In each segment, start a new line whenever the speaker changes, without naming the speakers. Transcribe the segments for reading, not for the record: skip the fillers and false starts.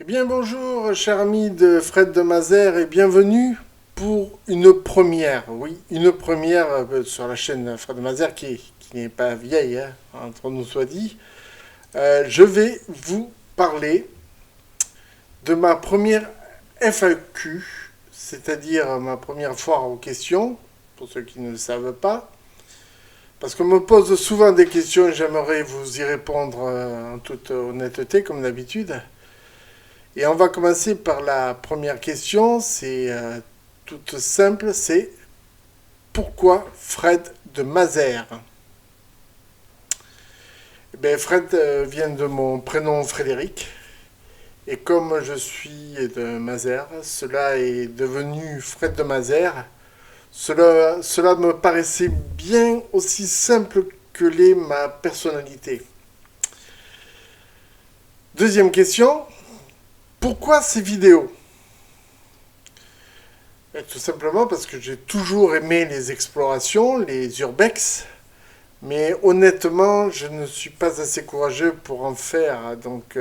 Eh bien bonjour, cher ami de Fred de Mazères, et bienvenue pour une première, oui, une première sur la chaîne Fred de Mazères qui n'est pas vieille, hein, entre nous soit dit. Je vais vous parler de ma première FAQ, c'est-à-dire ma première foire aux questions, pour ceux qui ne le savent pas, parce qu'on me pose souvent des questions et j'aimerais vous y répondre en toute honnêteté, comme d'habitude. Et on va commencer par la première question, c'est toute simple, c'est pourquoi Fred de Mazères? Eh bien, Fred vient de mon prénom Frédéric, et comme je suis de Mazères, cela est devenu Fred de Mazères. Cela me paraissait bien aussi simple que l'est ma personnalité. Deuxième question, pourquoi ces vidéos? Tout simplement parce que j'ai toujours aimé les explorations, les urbex, mais honnêtement, je ne suis pas assez courageux pour en faire. Donc,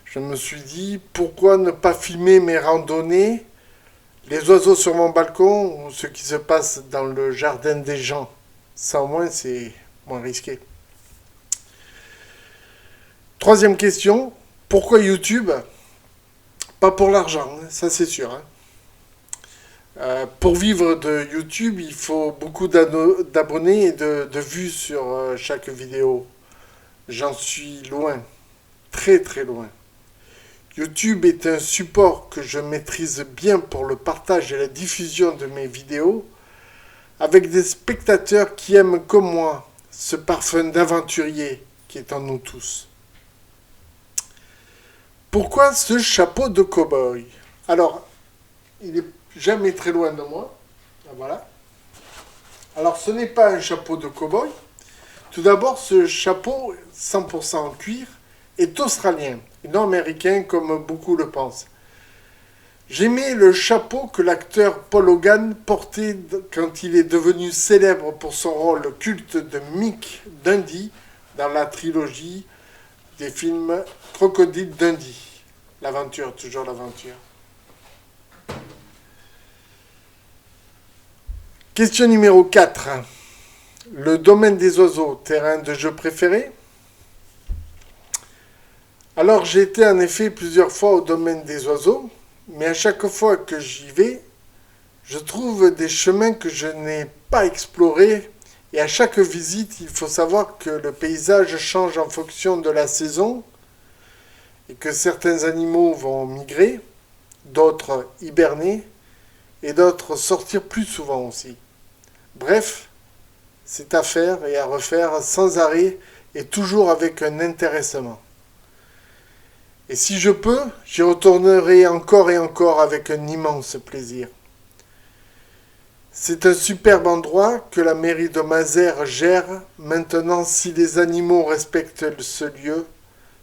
je me suis dit, pourquoi ne pas filmer mes randonnées, les oiseaux sur mon balcon ou ce qui se passe dans le jardin des gens? Ça, au moins, c'est moins risqué. Troisième question, pourquoi YouTube? Pas pour l'argent, hein, ça c'est sûr, hein. Pour vivre de YouTube, il faut beaucoup d'abonnés et de vues sur chaque vidéo. J'en suis loin, très très loin. YouTube est un support que je maîtrise bien pour le partage et la diffusion de mes vidéos, avec des spectateurs qui aiment comme moi ce parfum d'aventurier qui est en nous tous. Pourquoi ce chapeau de cow-boy? Alors, il est jamais très loin de moi. Voilà. Alors, ce n'est pas un chapeau de cow-boy. Tout d'abord, ce chapeau 100% en cuir est australien, et non américain comme beaucoup le pensent. J'aimais le chapeau que l'acteur Paul Hogan portait quand il est devenu célèbre pour son rôle culte de Mick Dundee dans la trilogie des films Crocodile Dundee. L'aventure, toujours l'aventure. Question numéro 4. Le domaine des oiseaux, terrain de jeu préféré? Alors j'ai été en effet plusieurs fois au domaine des oiseaux, mais à chaque fois que j'y vais, je trouve des chemins que je n'ai pas explorés, et à chaque visite, il faut savoir que le paysage change en fonction de la saison, et que certains animaux vont migrer, d'autres hiberner, et d'autres sortir plus souvent aussi. Bref, c'est à faire et à refaire sans arrêt et toujours avec un intéressement. Et si je peux, j'y retournerai encore et encore avec un immense plaisir. C'est un superbe endroit que la mairie de Mazères gère. Maintenant, si les animaux respectent ce lieu,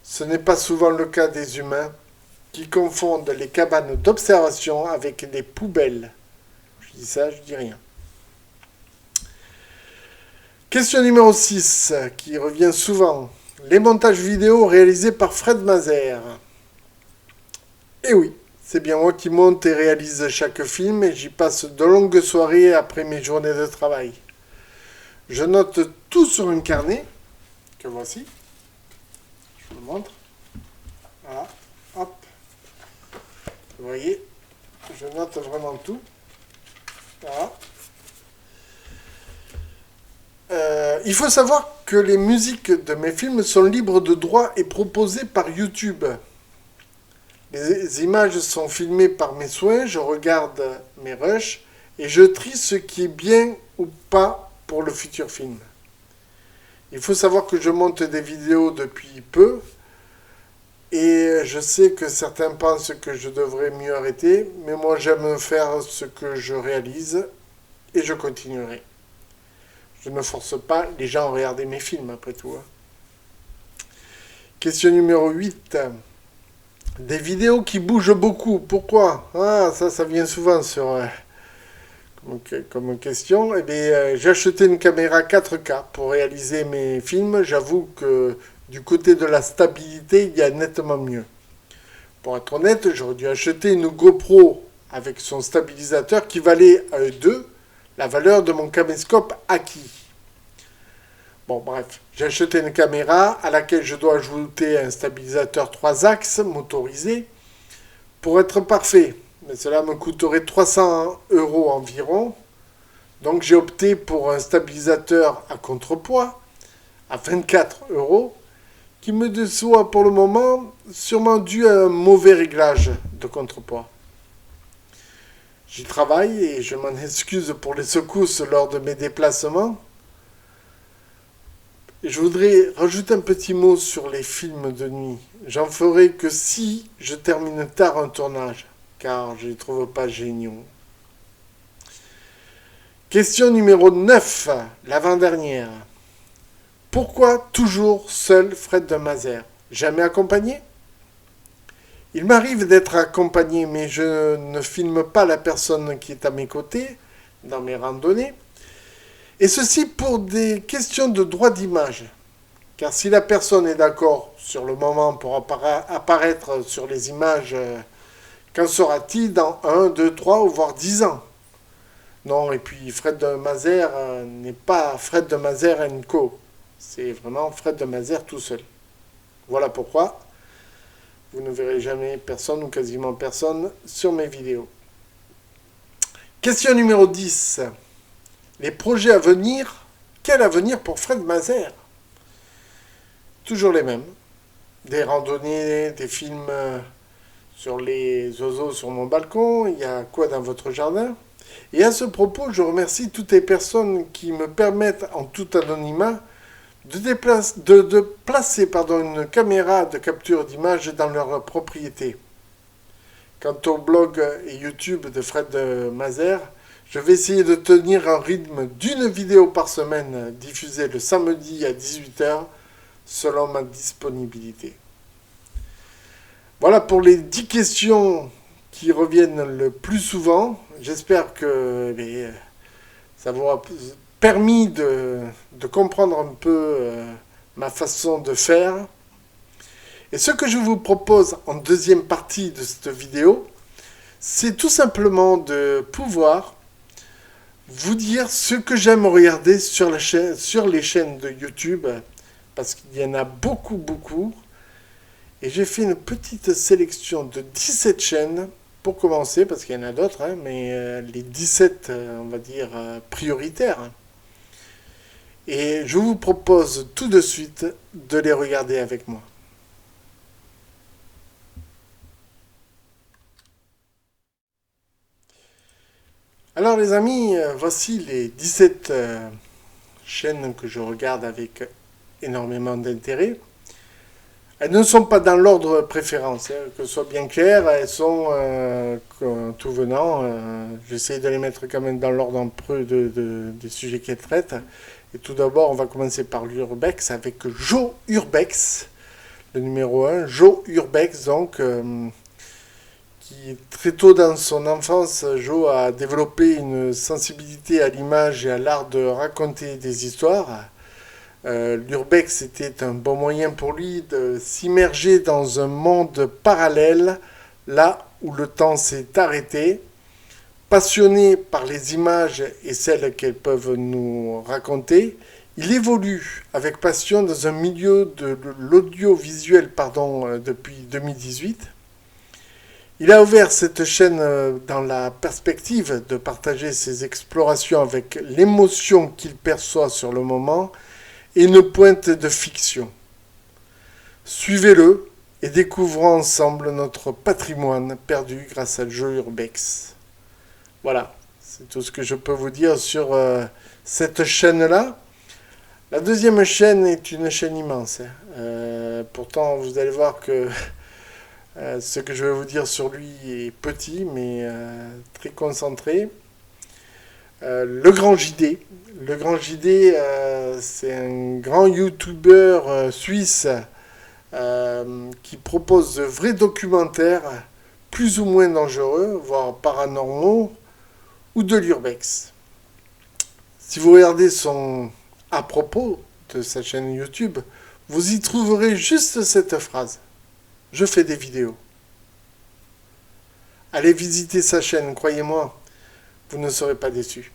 ce n'est pas souvent le cas des humains qui confondent les cabanes d'observation avec des poubelles. Je dis ça, je dis rien. Question numéro 6, qui revient souvent. Les montages vidéo réalisés par Fred Mazères. Eh oui, c'est bien moi qui monte et réalise chaque film et j'y passe de longues soirées après mes journées de travail. Je note tout sur un carnet, que voici. Je vous le montre. Voilà, hop. Vous voyez, je note vraiment tout. Voilà. Il faut savoir que les musiques de mes films sont libres de droit et proposées par YouTube. Les images sont filmées par mes soins, je regarde mes rushs et je trie ce qui est bien ou pas pour le futur film. Il faut savoir que je monte des vidéos depuis peu et je sais que certains pensent que je devrais mieux arrêter, mais moi j'aime faire ce que je réalise et je continuerai. Je ne force pas les gens à regarder mes films, après tout. Question numéro 8. Des vidéos qui bougent beaucoup. Pourquoi? Ah, ça vient souvent sur, comme question. Eh bien, j'ai acheté une caméra 4K pour réaliser mes films. J'avoue que du côté de la stabilité, il y a nettement mieux. Pour être honnête, j'aurais dû acheter une GoPro avec son stabilisateur qui valait à eux deux la valeur de mon caméscope acquis. Bon, bref, j'ai acheté une caméra à laquelle je dois ajouter un stabilisateur 3 axes motorisé pour être parfait. Mais cela me coûterait 300 € environ. Donc j'ai opté pour un stabilisateur à contrepoids à 24 € qui me déçoit pour le moment, sûrement dû à un mauvais réglage de contrepoids. J'y travaille et je m'en excuse pour les secousses lors de mes déplacements. Et je voudrais rajouter un petit mot sur les films de nuit. J'en ferai que si je termine tard un tournage, car je ne les trouve pas géniaux. Question numéro 9, l'avant-dernière. Pourquoi toujours seul Fred de Mazères? Jamais accompagné? Il m'arrive d'être accompagné, mais je ne filme pas la personne qui est à mes côtés dans mes randonnées. Et ceci pour des questions de droit d'image. Car si la personne est d'accord sur le moment pour apparaître sur les images, qu'en sera-t-il dans 1, 2, 3 ou voire 10 ans? Non, et puis Fred de Mazères n'est pas Fred de Mazères & Co. C'est vraiment Fred de Mazères tout seul. Voilà pourquoi vous ne verrez jamais personne ou quasiment personne sur mes vidéos. Question numéro 10. Les projets à venir. Quel avenir pour Fred Mazères? Toujours les mêmes. Des randonnées, des films sur les oiseaux sur mon balcon. Il y a quoi dans votre jardin? Et à ce propos, je remercie toutes les personnes qui me permettent, en tout anonymat, de placer une caméra de capture d'image dans leur propriété. Quant au blog et YouTube de Fred de Mazères, je vais essayer de tenir un rythme d'une vidéo par semaine diffusée le samedi à 18 h selon ma disponibilité. Voilà pour les 10 questions qui reviennent le plus souvent. J'espère que ça vous aura permis de comprendre un peu ma façon de faire. Et ce que je vous propose en deuxième partie de cette vidéo, c'est tout simplement de pouvoir vous dire ce que j'aime regarder sur les chaînes de YouTube, parce qu'il y en a beaucoup. Et j'ai fait une petite sélection de 17 chaînes, pour commencer, parce qu'il y en a d'autres, mais les 17, on va dire, prioritaires. Et je vous propose tout de suite de les regarder avec moi. Alors les amis, voici les 17 chaînes que je regarde avec énormément d'intérêt. Elles ne sont pas dans l'ordre préférence, que ce soit bien clair, elles sont, tout venant, j'essaie de les mettre quand même dans l'ordre un peu des sujets qu'elles traitent. Et tout d'abord, on va commencer par l'Urbex avec Joe Urbex, le numéro 1, Joe Urbex, donc, qui très tôt dans son enfance, Joe a développé une sensibilité à l'image et à l'art de raconter des histoires. L'Urbex était un bon moyen pour lui de s'immerger dans un monde parallèle, là où le temps s'est arrêté. Passionné par les images et celles qu'elles peuvent nous raconter, il évolue avec passion dans un milieu de l'audiovisuel depuis 2018. Il a ouvert cette chaîne dans la perspective de partager ses explorations avec l'émotion qu'il perçoit sur le moment et une pointe de fiction. Suivez-le et découvrons ensemble notre patrimoine perdu grâce à Joe Urbex. Voilà, c'est tout ce que je peux vous dire sur cette chaîne-là. La deuxième chaîne est une chaîne immense. Pourtant, vous allez voir que ce que je vais vous dire sur lui est petit, mais très concentré. Le Grand JD. Le Grand JD, c'est un grand YouTuber suisse qui propose de vrais documentaires plus ou moins dangereux, voire paranormaux, ou de l'Urbex. Si vous regardez son à propos de sa chaîne YouTube, vous y trouverez juste cette phrase. Je fais des vidéos. Allez visiter sa chaîne, croyez-moi, vous ne serez pas déçus.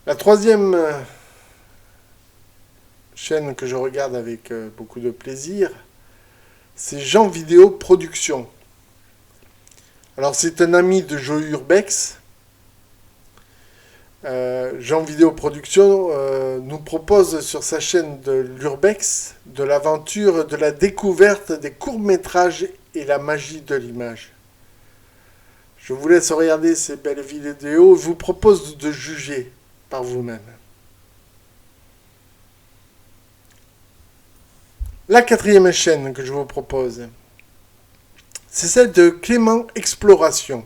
La troisième chaîne que je regarde avec beaucoup de plaisir, c'est Jean Vidéo Production. Alors c'est un ami de Joe Urbex. Jean Vidéo Production nous propose sur sa chaîne de l'Urbex de l'aventure de la découverte des courts-métrages et la magie de l'image. Je vous laisse regarder ces belles vidéos et vous propose de juger par vous-même. La quatrième chaîne que je vous propose, c'est celle de Clément Exploration.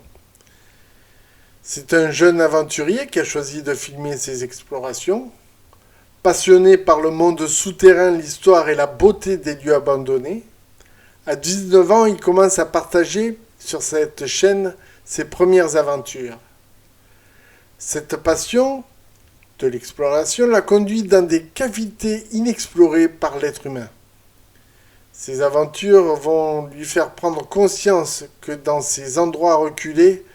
C'est un jeune aventurier qui a choisi de filmer ses explorations. Passionné par le monde souterrain, l'histoire et la beauté des lieux abandonnés, à 19 ans, il commence à partager sur cette chaîne ses premières aventures. Cette passion de l'exploration l'a conduit dans des cavités inexplorées par l'être humain. Ces aventures vont lui faire prendre conscience que dans ces endroits reculés,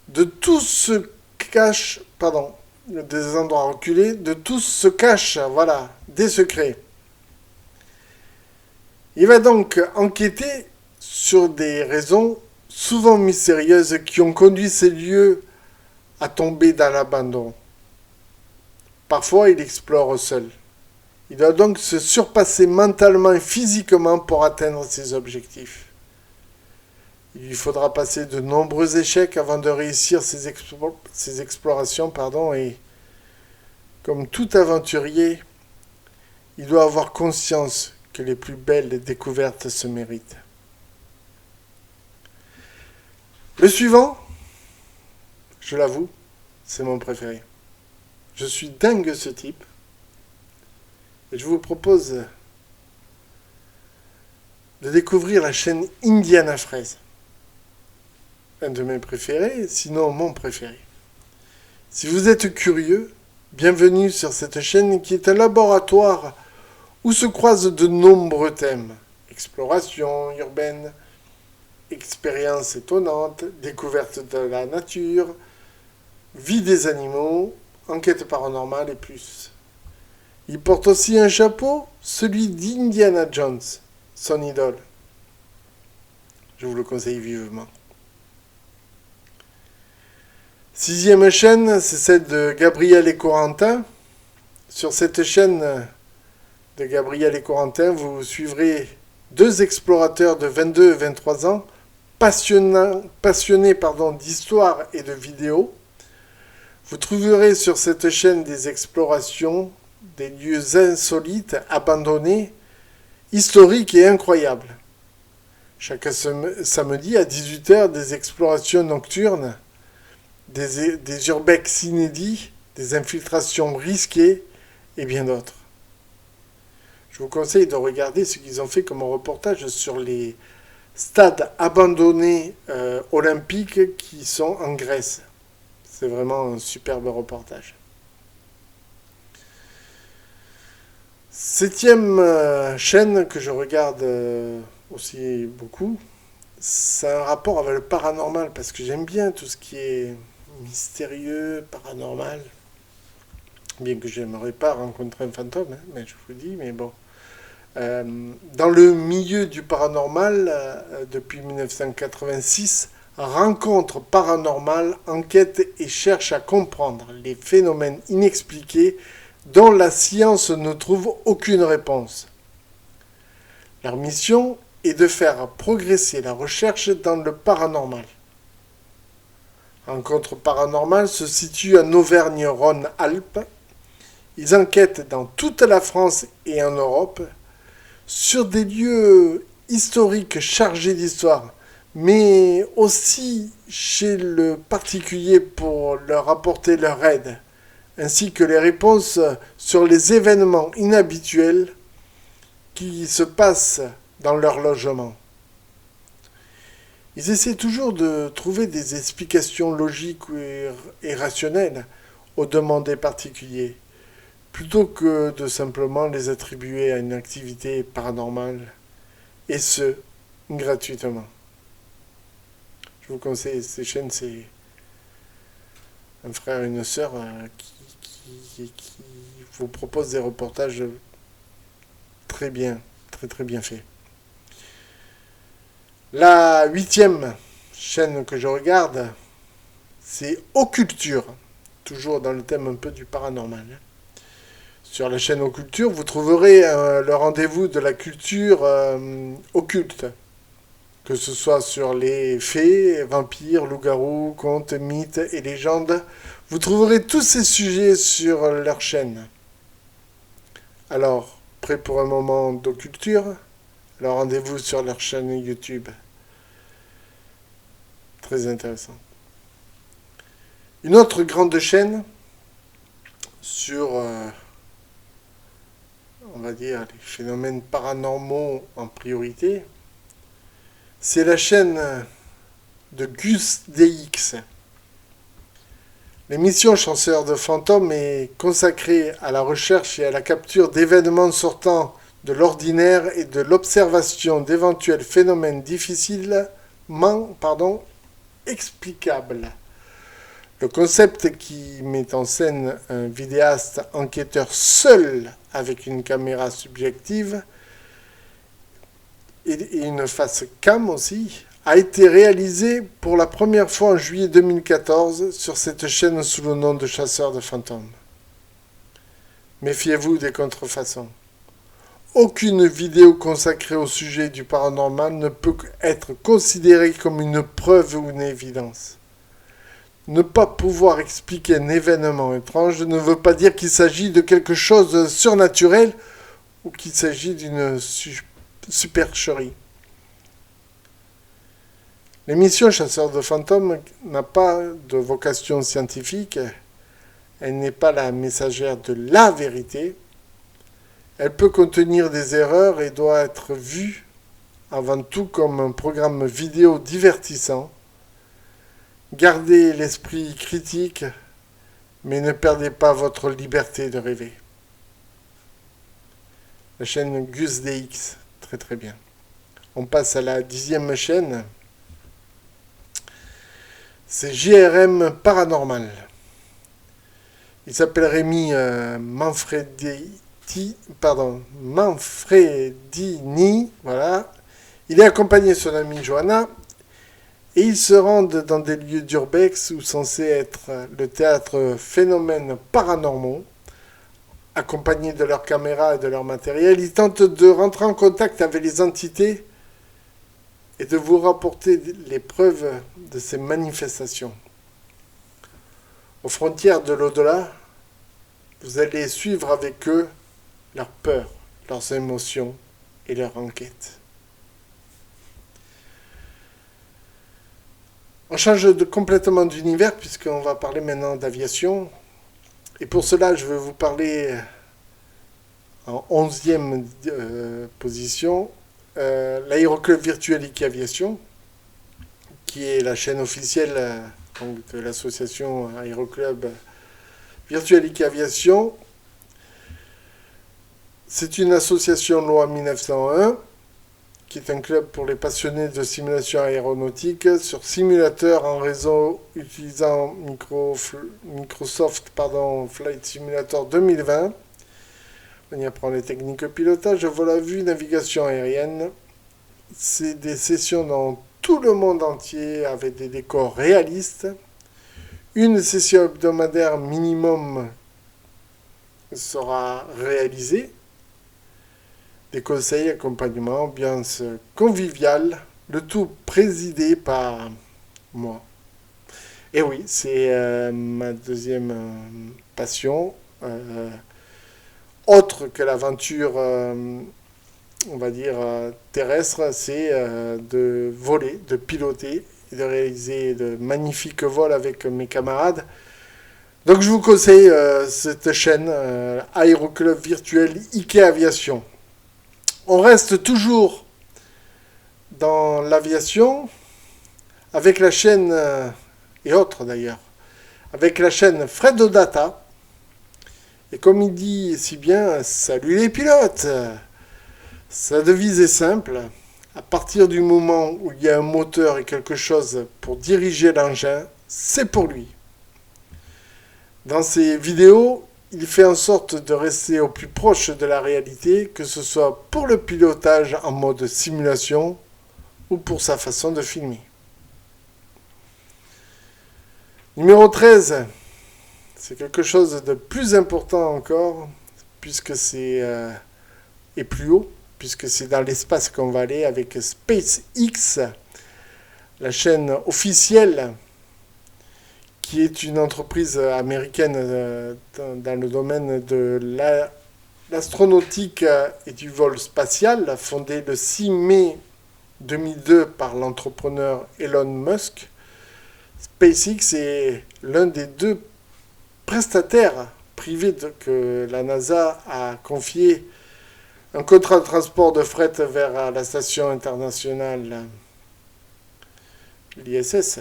de tout se cache, des endroits reculés, de tout se cache, des secrets. Il va donc enquêter sur des raisons souvent mystérieuses qui ont conduit ces lieux à tomber dans l'abandon. Parfois, il explore seul. Il doit donc se surpasser mentalement et physiquement pour atteindre ses objectifs. Il lui faudra passer de nombreux échecs avant de réussir ses explorations, et comme tout aventurier, il doit avoir conscience que les plus belles découvertes se méritent. Le suivant, je l'avoue, c'est mon préféré. Je suis dingue de ce type. Et je vous propose de découvrir la chaîne Indiana Fraise. Un de mes préférés, sinon mon préféré. Si vous êtes curieux, bienvenue sur cette chaîne qui est un laboratoire où se croisent de nombreux thèmes. Exploration urbaine, expériences étonnantes, découverte de la nature, vie des animaux, enquête paranormale et plus. Il porte aussi un chapeau, celui d'Indiana Jones, son idole. Je vous le conseille vivement. Sixième chaîne, c'est celle de Gabriel et Corentin. Sur cette chaîne de Gabriel et Corentin, vous suivrez deux explorateurs de 22 et 23 ans, passionnés d'histoire et de vidéos. Vous trouverez sur cette chaîne des explorations, des lieux insolites, abandonnés, historiques et incroyables. Chaque samedi à 18h, des explorations nocturnes, des urbex inédits, des infiltrations risquées et bien d'autres. Je vous conseille de regarder ce qu'ils ont fait comme reportage sur les stades abandonnés olympiques qui sont en Grèce. C'est vraiment un superbe reportage. Septième chaîne que je regarde aussi beaucoup, c'est un rapport avec le paranormal, parce que j'aime bien tout ce qui est mystérieux, paranormal. Bien que j'aimerais pas rencontrer un fantôme, mais je vous dis, mais bon. Dans le milieu du paranormal, depuis 1986, Rencontre paranormale enquête et cherche à comprendre les phénomènes inexpliqués dont la science ne trouve aucune réponse. Leur mission est de faire progresser la recherche dans le paranormal. Rencontre paranormale se situe en Auvergne-Rhône-Alpes. Ils enquêtent dans toute la France et en Europe sur des lieux historiques chargés d'histoire, mais aussi chez le particulier pour leur apporter leur aide, ainsi que les réponses sur les événements inhabituels qui se passent dans leur logement. Ils essaient toujours de trouver des explications logiques et rationnelles aux demandes des particuliers, plutôt que de simplement les attribuer à une activité paranormale, et ce, gratuitement. Je vous conseille ces chaînes, c'est un frère et une sœur qui vous propose des reportages très bien, très très bien faits. La 8e chaîne que je regarde, c'est Occulture, toujours dans le thème un peu du paranormal. Sur la chaîne Occulture, vous trouverez le rendez-vous de la culture occulte, que ce soit sur les fées, vampires, loups-garous, contes, mythes et légendes. Vous trouverez tous ces sujets sur leur chaîne. Alors, prêt pour un moment d'occulture? Alors rendez-vous sur leur chaîne YouTube. Très intéressant. Une autre grande chaîne sur, on va dire, les phénomènes paranormaux en priorité, c'est la chaîne de Gus DX. L'émission Chasseurs de fantômes est consacrée à la recherche et à la capture d'événements sortant de l'ordinaire et de l'observation d'éventuels phénomènes difficilement explicables. Le concept qui met en scène un vidéaste enquêteur seul avec une caméra subjective et une face cam aussi, a été réalisé pour la première fois en juillet 2014 sur cette chaîne sous le nom de Chasseurs de fantômes. Méfiez-vous des contrefaçons. Aucune vidéo consacrée au sujet du paranormal ne peut être considérée comme une preuve ou une évidence. Ne pas pouvoir expliquer un événement étrange ne veut pas dire qu'il s'agit de quelque chose de surnaturel ou qu'il s'agit d'une supercherie. L'émission Chasseurs de fantômes n'a pas de vocation scientifique, elle n'est pas la messagère de la vérité, elle peut contenir des erreurs et doit être vue avant tout comme un programme vidéo divertissant. Gardez l'esprit critique, mais ne perdez pas votre liberté de rêver. La chaîne Gus DX, très très bien. On passe à la 10e chaîne. C'est JRM Paranormal. Il s'appelle Rémi Manfredini. Voilà. Il est accompagné de son amie Johanna. Et ils se rendent dans des lieux d'urbex où censé être le théâtre phénomènes paranormaux. Accompagnés de leurs caméras et de leur matériel, ils tentent de rentrer en contact avec les entités et de vous rapporter les preuves de ces manifestations. Aux frontières de l'au-delà, vous allez suivre avec eux leurs peurs, leurs émotions et leurs enquêtes. On change complètement d'univers puisqu'on va parler maintenant d'aviation. Et pour cela, je vais vous parler en 11e position, l'Aéroclub Virtuel IKEA Aviation, qui est la chaîne officielle donc, de l'association Aéroclub Virtuel IKEA Aviation. C'est une association loi 1901 qui est un club pour les passionnés de simulation aéronautique sur simulateur en réseau utilisant Microsoft Flight Simulator 2020. On y apprend les techniques de pilotage, vol à vue, navigation aérienne. C'est des sessions dans tout le monde entier avec des décors réalistes. Une session hebdomadaire minimum sera réalisée. Des conseils, accompagnement, ambiance conviviale, le tout présidé par moi. Et oui, c'est ma deuxième passion. Autre que l'aventure, on va dire, terrestre, c'est de voler, de piloter, et de réaliser de magnifiques vols avec mes camarades. Donc je vous conseille cette chaîne, Aéroclub Virtuel IKEA Aviation. On reste toujours dans l'aviation avec la chaîne, et autres d'ailleurs, avec la chaîne Fredodata. Et comme il dit si bien, salut les pilotes! Sa devise est simple, À partir du moment où il y a un moteur et quelque chose pour diriger l'engin, c'est pour lui. Dans ses vidéos, il fait en sorte de rester au plus proche de la réalité, que ce soit pour le pilotage en mode simulation ou pour sa façon de filmer. Numéro 13, c'est quelque chose de plus important encore, puisque c'est et plus haut, puisque c'est dans l'espace qu'on va aller avec SpaceX, la chaîne officielle qui est une entreprise américaine dans le domaine de l'astronautique et du vol spatial, fondée le 6 mai 2002 par l'entrepreneur Elon Musk. SpaceX est l'un des deux prestataires privés que la NASA a confié un contrat de transport de fret vers la station internationale, l'ISS,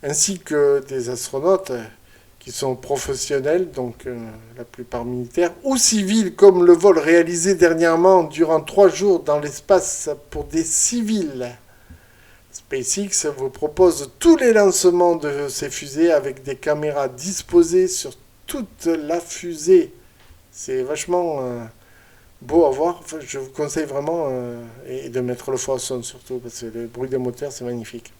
ainsi que des astronautes qui sont professionnels, donc la plupart militaires, ou civils, comme le vol réalisé dernièrement durant 3 jours dans l'espace pour des civils. SpaceX vous propose tous les lancements de ces fusées avec des caméras disposées sur toute la fusée. C'est vachement beau à voir. Enfin, je vous conseille vraiment et de mettre le feu à son surtout, parce que le bruit des moteurs, c'est magnifique.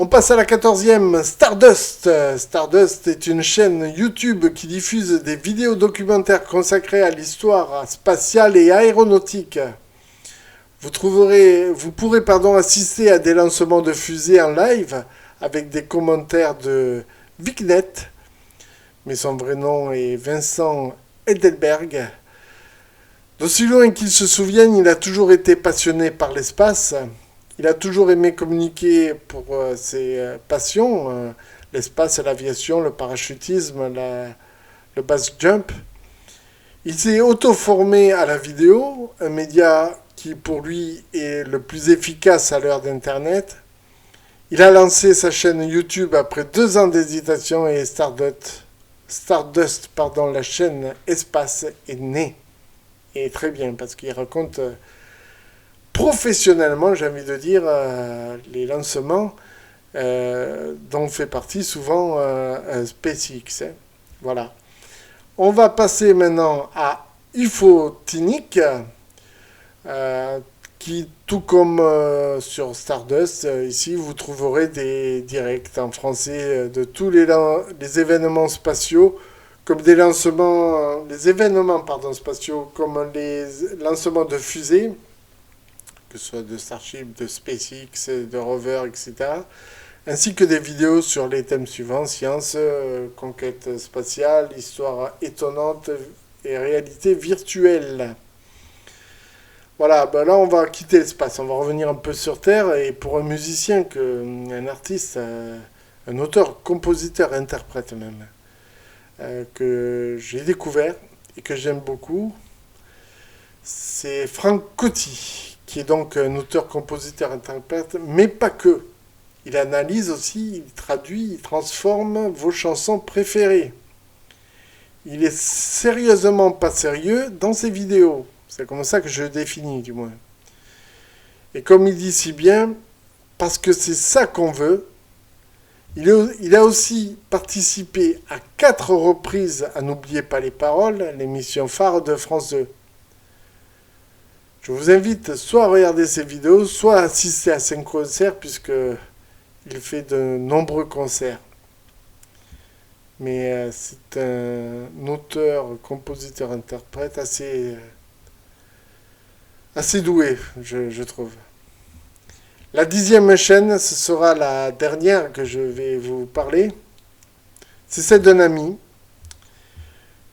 On passe à la 14e, Stardust. Stardust est une chaîne YouTube qui diffuse des vidéos documentaires consacrées à l'histoire spatiale et aéronautique. Vous pourrez assister à des lancements de fusées en live avec des commentaires de Vicnet, mais son vrai nom est Vincent Edelberg. D'aussi loin qu'il se souvienne, il a toujours été passionné par l'espace. Il a toujours aimé communiquer pour ses passions, l'espace, l'aviation, le parachutisme, le base jump. Il s'est auto-formé à la vidéo, un média qui pour lui est le plus efficace à l'heure d'Internet. Il a lancé sa chaîne YouTube après 2 ans d'hésitation et Stardust, la chaîne Espace est née. Et très bien, parce qu'il raconte professionnellement, j'ai envie de dire, les lancements dont fait partie souvent SpaceX. Voilà. On va passer maintenant à Ufotinic, qui, tout comme sur Stardust, ici vous trouverez des directs en français de tous les événements spatiaux, comme des lancements, les événements spatiaux, comme les lancements de fusées, que ce soit de Starship, de SpaceX, de Rover, etc., ainsi que des vidéos sur les thèmes suivants: science, conquête spatiale, histoire étonnante et réalité virtuelle. Voilà, ben là on va quitter l'espace, on va revenir un peu sur Terre, et pour un musicien, un artiste, un auteur, compositeur, interprète même, que j'ai découvert et que j'aime beaucoup, c'est Franck Coty, qui est donc un auteur, compositeur, interprète, mais pas que. Il analyse aussi, il traduit, il transforme vos chansons préférées. Il est sérieusement pas sérieux dans ses vidéos. C'est comme ça que je le définis, du moins. Et comme il dit si bien, parce que c'est ça qu'on veut, il a aussi participé à 4 reprises à N'oubliez pas les paroles, l'émission phare de France 2. Je vous invite soit à regarder ces vidéos, soit à assister à ses concerts, puisqu'il fait de nombreux concerts. Mais c'est un auteur, compositeur, interprète assez doué, je trouve. La 10e chaîne, ce sera la dernière que je vais vous parler. C'est celle d'un ami.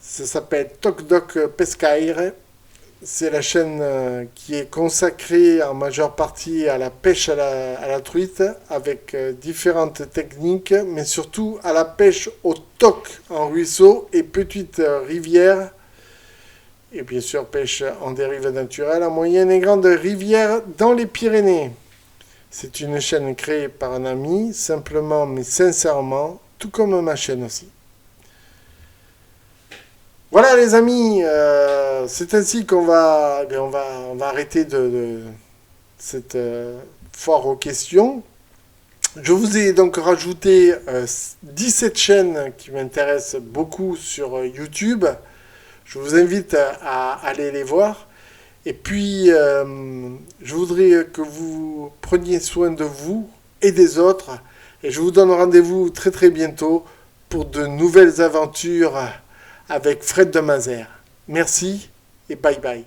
Ça s'appelle Tokdok Pescaire. C'est la chaîne qui est consacrée en majeure partie à la pêche à la truite, avec différentes techniques, mais surtout à la pêche au toc en ruisseau et petites rivières, et bien sûr pêche en dérive naturelle, en moyenne et grande rivière dans les Pyrénées. C'est une chaîne créée par un ami, simplement mais sincèrement, tout comme ma chaîne aussi. Voilà les amis, c'est ainsi qu'on va, eh bien, on va arrêter cette foire aux questions. Je vous ai donc rajouté 17 chaînes qui m'intéressent beaucoup sur YouTube. Je vous invite à aller les voir. Et puis, je voudrais que vous preniez soin de vous et des autres. Et je vous donne rendez-vous très très bientôt pour de nouvelles aventures avec Fred de Mazères. Merci et bye bye.